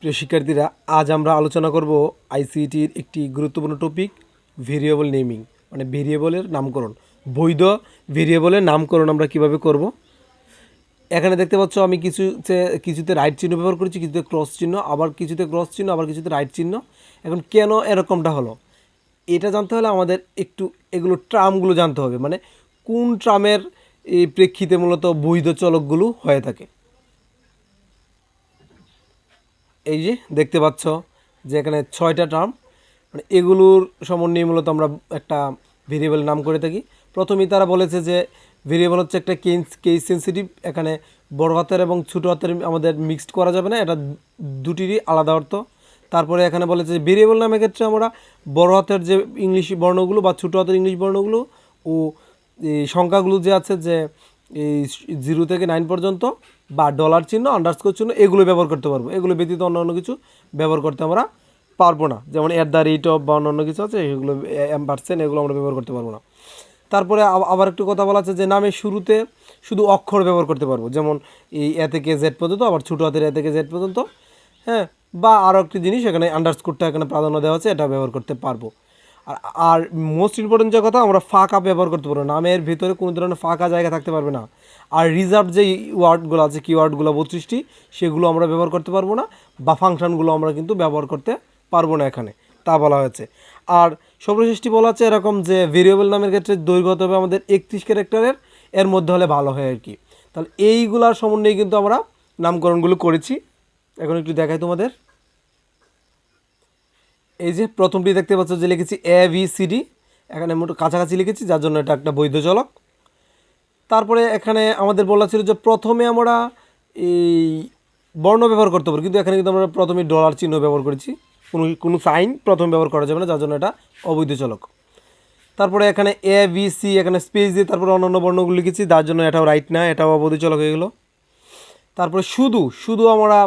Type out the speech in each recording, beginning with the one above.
প্রিয় শিক্ষার্থীরা, আজ আমরা আলোচনা করব আইসিটির একটি গুরুত্বপূর্ণ টপিক, ভেরিয়েবল নেমিং, মানে ভেরিয়েবলের নামকরণ। বৈধ ভেরিয়েবলের নামকরণ আমরা কিভাবে করব। এখানে দেখতে পাচ্ছ আমি কিছুতে রাইট চিহ্ন ব্যবহার করেছি, কিছুতে ক্রস চিহ্ন, আবার কিছুতে ক্রস চিহ্ন, আবার কিছুতে রাইট চিহ্ন। এখন কেন এরকমটা হলো এটা জানতে হলে আমাদের একটু এগুলো ট্রামগুলো জানতে হবে, মানে কোন ট্রামের এই প্রেক্ষিতে মূলত বৈধ চলকগুলো হয়ে থাকে। এই যে দেখতে পাচ্ছ যে এখানে 6টা টার্ম, মানে এগুলোর সমন্বয়ে মূলত আমরা একটা ভেরিয়েবল নাম করে থাকি। প্রথমেই তারা বলেছে যে ভেরিয়েবল হচ্ছে একটা কেস সেন্সিটিভ, এখানে বড় হাতের এবং ছোটো হাতের আমাদের মিক্সড করা যাবে না, এটা দুটিরই আলাদা অর্থ। তারপরে এখানে বলেছে যে ভেরিয়েবল নামের ক্ষেত্রে আমরা বড় হাতের যে ইংলিশ বর্ণগুলো বা ছোটো হাতের ইংলিশ বর্ণগুলো ও এই সংখ্যাগুলো যে আছে যে এই 0 থেকে 9 পর্যন্ত বা ডলার চিহ্ন, আন্ডারস্কোর চিহ্ন, এগুলো ব্যবহার করতে পারবো। এগুলো ব্যতীত অন্য কিছু ব্যবহার করতে আমরা পারবো না, যেমন @, বা অন্য কিছু আছে এগুলো, %, এগুলো আমরা ব্যবহার করতে পারবো না। তারপরে আবার একটু কথা বলা আছে যে নামের শুরুতে শুধু অক্ষর ব্যবহার করতে পারবো, যেমন এই এ থেকে জেড পর্যন্ত, আবার ছোটো হাতের এ থেকে জেড পর্যন্ত, হ্যাঁ। বা আরও একটি জিনিস, এখানে আন্ডারস্কোরটা এখানে প্রাধান্য দেওয়া আছে, এটা ব্যবহার করতে পারবো। আর মোস্ট ইম্পর্টেন্ট যে কথা, আমরা ফাঁকা ব্যবহার করতে পারবো, নামের ভিতরে কোনো ধরনের ফাঁকা জায়গা থাকতে পারবে না। আর রিজার্ভ যে ওয়ার্ডগুলো আছে, কিওয়ার্ডগুলো 32টি, সেগুলো আমরা ব্যবহার করতে পারবো না, বা ফাংশনগুলো আমরা কিন্তু ব্যবহার করতে পারবো না এখানে, তা বলা হয়েছে। আর সর্বশেষটি বলা আছে এরকম যে ভেরিয়েবল নামের ক্ষেত্রে দৈর্ঘ্য হতে হবে আমাদের 31 ক্যারেক্টারের, এর মধ্যে হলে ভালো হয় আর কি। তাহলে এইগুলার সমন্বয়ে কিন্তু আমরা নামকরণগুলো করেছি। এখন একটু দেখাই তোমাদের। এই যে প্রথমটি দেখতে পাচ্ছ যে লিখেছি ABCD, এখানে মোট কাছাকাছি লিখেছি, যার জন্য এটা একটা বৈধ চলক। তারপরে এখানে আমাদের বলা ছিল যে প্রথমে আমরা এই বর্ণ ব্যবহার করতে পারি, কিন্তু এখানে কিন্তু আমরা প্রথমে ডলার চিহ্ন ব্যবহার করেছি, কোনো সাইন প্রথমে ব্যবহার করা যাবে না, যার জন্য এটা অবৈধ চলক। তারপরে এখানে ABC, এখানে স্পেস দিয়ে তারপরে অন্যান্য বর্ণগুলো লিখেছি, যার জন্য এটাও রাইট না, এটাও অবৈধ চলক হয়ে গেলো। তারপরে শুধু আমরা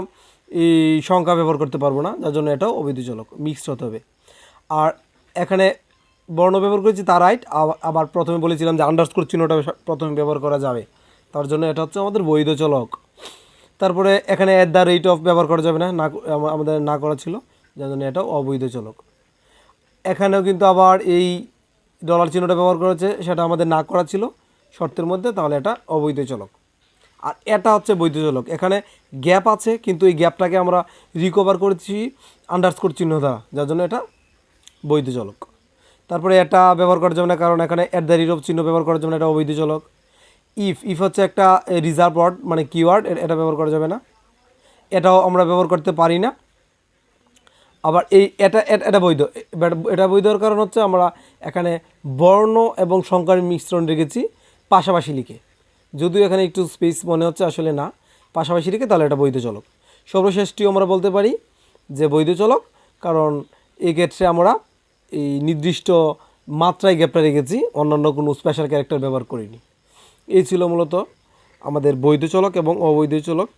এই সংখ্যা ব্যবহার করতে পারবো না, যার জন্য এটাও অবৈধ চলক, মিক্সড হতে হবে। আর এখানে বর্ণ ব্যবহার করেছি, তা রাইট। আবার প্রথমে বলেছিলাম যে আন্ডারস্কোর চিহ্নটা প্রথমে ব্যবহার করা যাবে, তার জন্য এটা হচ্ছে আমাদের বৈধ চলক। তারপরে এখানে @ ব্যবহার করা যাবে না, আমাদের না করা ছিল, যার জন্য এটাও অবৈধ চলক। এখানেও কিন্তু আবার এই ডলার চিহ্নটা ব্যবহার করেছে, সেটা আমাদের না করা ছিল শর্তের মধ্যে, তাহলে এটা অবৈধ চলক। আর এটা হচ্ছে বৈধ চলক। এখানে গ্যাপ আছে, কিন্তু এই গ্যাপটাকে আমরা রিকভার করেছি আন্ডারস্কোর চিহ্ন দ্বারা, যার জন্য এটা বৈধ চলক। তারপরে এটা ব্যবহার করা যাবে না, কারণ এখানে চিহ্ন ব্যবহার করা যাবে না, এটা অবৈধ চলক। ইফ হচ্ছে একটা রিজার্ভ ওয়ার্ড, মানে কিওয়ার্ড, এটা ব্যবহার করা যাবে না, এটাও আমরা ব্যবহার করতে পারি না। আবার এটা বৈধ, এটা বৈধর কারণ হচ্ছে আমরা এখানে বর্ণ এবং সংখ্যার মিশ্রণ রেখেছি পাশাপাশি লিখে, যদিও এখানে একটু স্পেস মনে হচ্ছে, আসলে না, পাশাপাশি লিখে, তাহলে এটা বৈধ চলক। সর্বশেষটিও আমরা বলতে পারি যে বৈধ চলক, কারণ এই ক্ষেত্রে আমরা এই নির্দিষ্ট মাত্রায় গ্যাপটা রেখেছি, অন্যান্য কোনো স্পেশাল ক্যারেক্টার ব্যবহার করিনি। এই ছিল মূলত আমাদের বৈধ চলক এবং অবৈধ চলক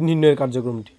নির্ণয়ের কার্যক্রমটি।